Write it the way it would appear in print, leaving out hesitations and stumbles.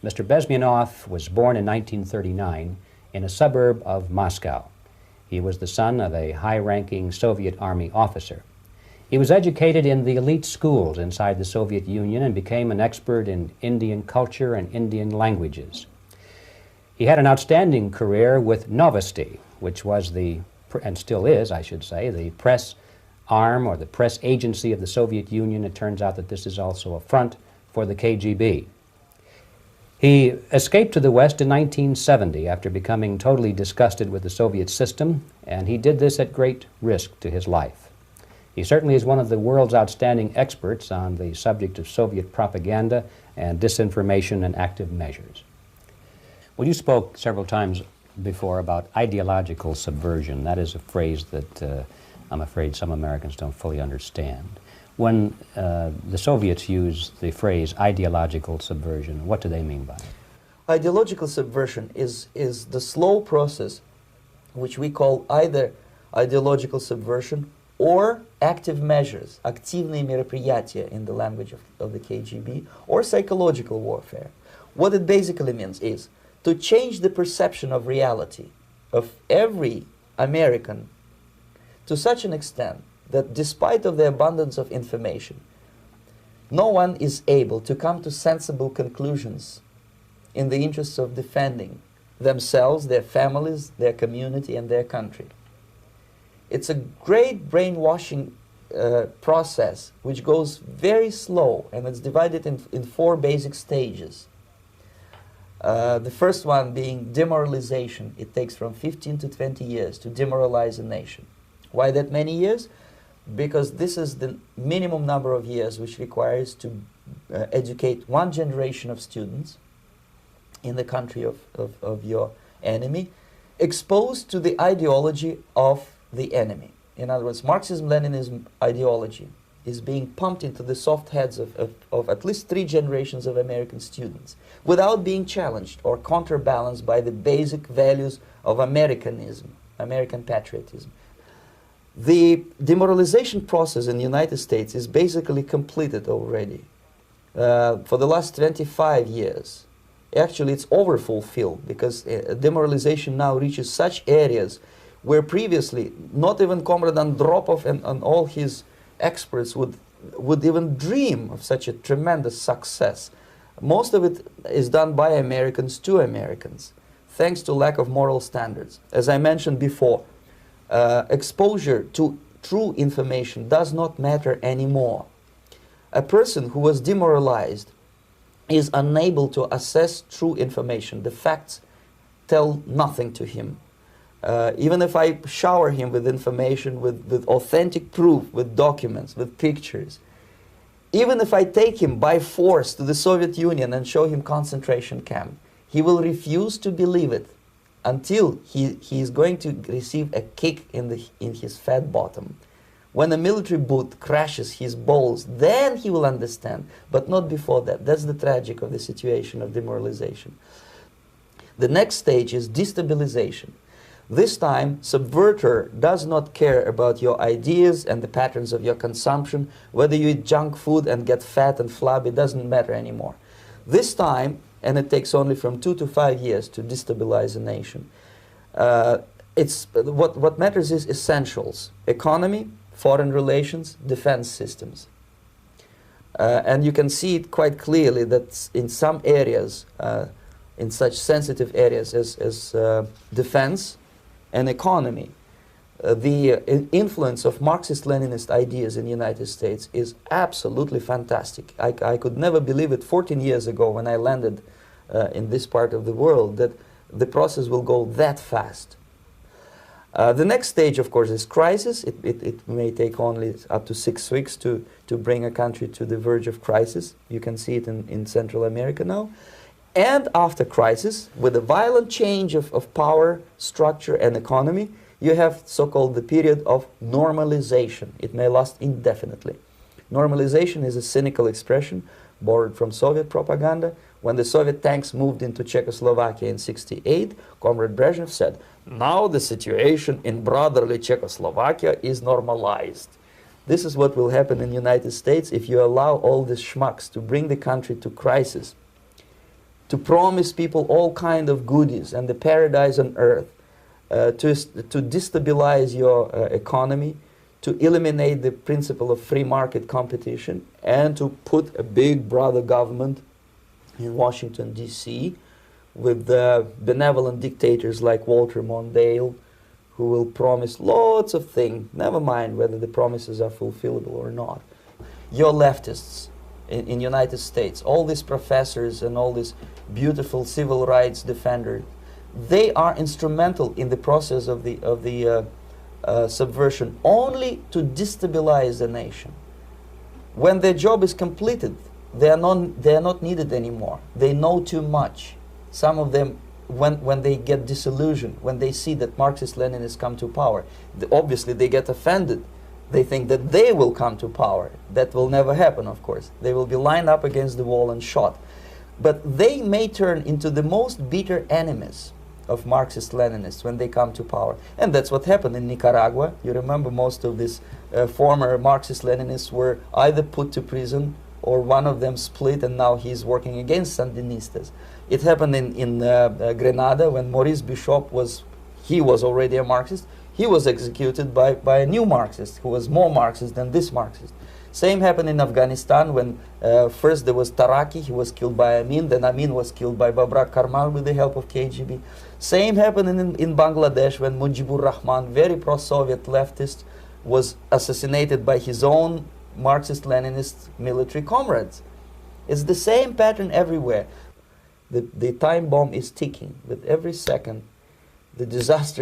Mr. Bezmenov was born in 1939 in a suburb of Moscow. He was the son of a high-ranking Soviet Army officer. He was educated in the elite schools inside the Soviet Union and became an expert in Indian culture and Indian languages. He had an outstanding career with Novosti, which was and still is, I should say, the press arm or the press agency of the Soviet Union. It turns out that this is also a front for the KGB. He escaped to the West in 1970 after becoming totally disgusted with the Soviet system, and he did this at great risk to his life. He certainly is one of the world's outstanding experts on the subject of Soviet propaganda and disinformation and active measures. Well, you spoke several times before about ideological subversion. That is a phrase that I'm afraid some Americans don't fully understand. When the Soviets use the phrase ideological subversion, what do they mean by it? Ideological subversion is the slow process which we call either ideological subversion or active measures, активные мероприятия in the language of the KGB, or psychological warfare. What it basically means is to change the perception of reality of every American to such an extent that despite of the abundance of information, no one is able to come to sensible conclusions in the interests of defending themselves, their families, their community, and their country. It's a great brainwashing process which goes very slow, and it's divided in four basic stages. The first one being demoralization. It takes from 15 to 20 years to demoralize a nation. Why that many years? Because this is the minimum number of years which requires to educate one generation of students in the country of your enemy, exposed to the ideology of the enemy. In other words, Marxism-Leninism ideology is being pumped into the soft heads of at least 3 generations of American students without being challenged or counterbalanced by the basic values of Americanism, American patriotism. The demoralization process in the United States is basically completed already. For the last 25 years, actually it's overfulfilled, because demoralization now reaches such areas where previously not even Comrade Andropov and all his experts would even dream of such a tremendous success. Most of it is done by Americans to Americans, thanks to lack of moral standards. As I mentioned before, exposure to true information does not matter anymore. A person who was demoralized is unable to assess true information. The facts tell nothing to him. Even if I shower him with information, with authentic proof, with documents, with pictures, even if I take him by force to the Soviet Union and show him concentration camp, he will refuse to believe it until he is going to receive a kick in his fat bottom. When a military boot crashes his balls, then he will understand, but not before that. That's the tragic of the situation of demoralization. The next stage is destabilization. This time, subverter does not care about your ideas and the patterns of your consumption. Whether you eat junk food and get fat and flabby, it doesn't matter anymore. This time, and it takes only from 2 to 5 years to destabilize a nation, what matters is essentials: economy, foreign relations, defense systems. And you can see it quite clearly that in some areas, in such sensitive areas as defense and economy, the influence of Marxist-Leninist ideas in the United States is absolutely fantastic. I could never believe it 14 years ago when I landed in this part of the world that the process will go that fast. The next stage, of course, is crisis. It may take only up to 6 weeks to bring a country to the verge of crisis. You can see it in Central America now. And after crisis, with a violent change of power, structure, and economy, you have so-called the period of normalization. It may last indefinitely. Normalization is a cynical expression borrowed from Soviet propaganda. When the Soviet tanks moved into Czechoslovakia in '68, Comrade Brezhnev said, "Now the situation in brotherly Czechoslovakia is normalized." This is what will happen in the United States if you allow all these schmucks to bring the country to crisis, to promise people all kind of goodies and the paradise on earth, to destabilize your economy, to eliminate the principle of free market competition, and to put a big brother government in Washington, D.C., with benevolent dictators like Walter Mondale, who will promise lots of things, never mind whether the promises are fulfillable or not. Your leftists in United States, all these professors and all these beautiful civil rights defenders, they are instrumental in the process of the subversion only to destabilize the nation. When their job is completed, they are not needed anymore. They know too much. Some of them, when they get disillusioned, when they see that Marxist-Leninists come to power, obviously they get offended. They think that they will come to power. That will never happen, of course. They will be lined up against the wall and shot. But they may turn into the most bitter enemies of Marxist-Leninists when they come to power. And that's what happened in Nicaragua. You remember most of these former Marxist-Leninists were either put to prison or one of them split, and now he's working against Sandinistas. It happened in Grenada when Maurice Bishop was already a Marxist. He was executed by a new Marxist who was more Marxist than this Marxist. Same happened in Afghanistan when first there was Taraki, he was killed by Amin, then Amin was killed by Babrak Karmal with the help of KGB. Same happened in Bangladesh when Mujibur Rahman, very pro-Soviet leftist, was assassinated by his own Marxist-Leninist military comrades. It's the same pattern everywhere. The time bomb is ticking. With every second, the disaster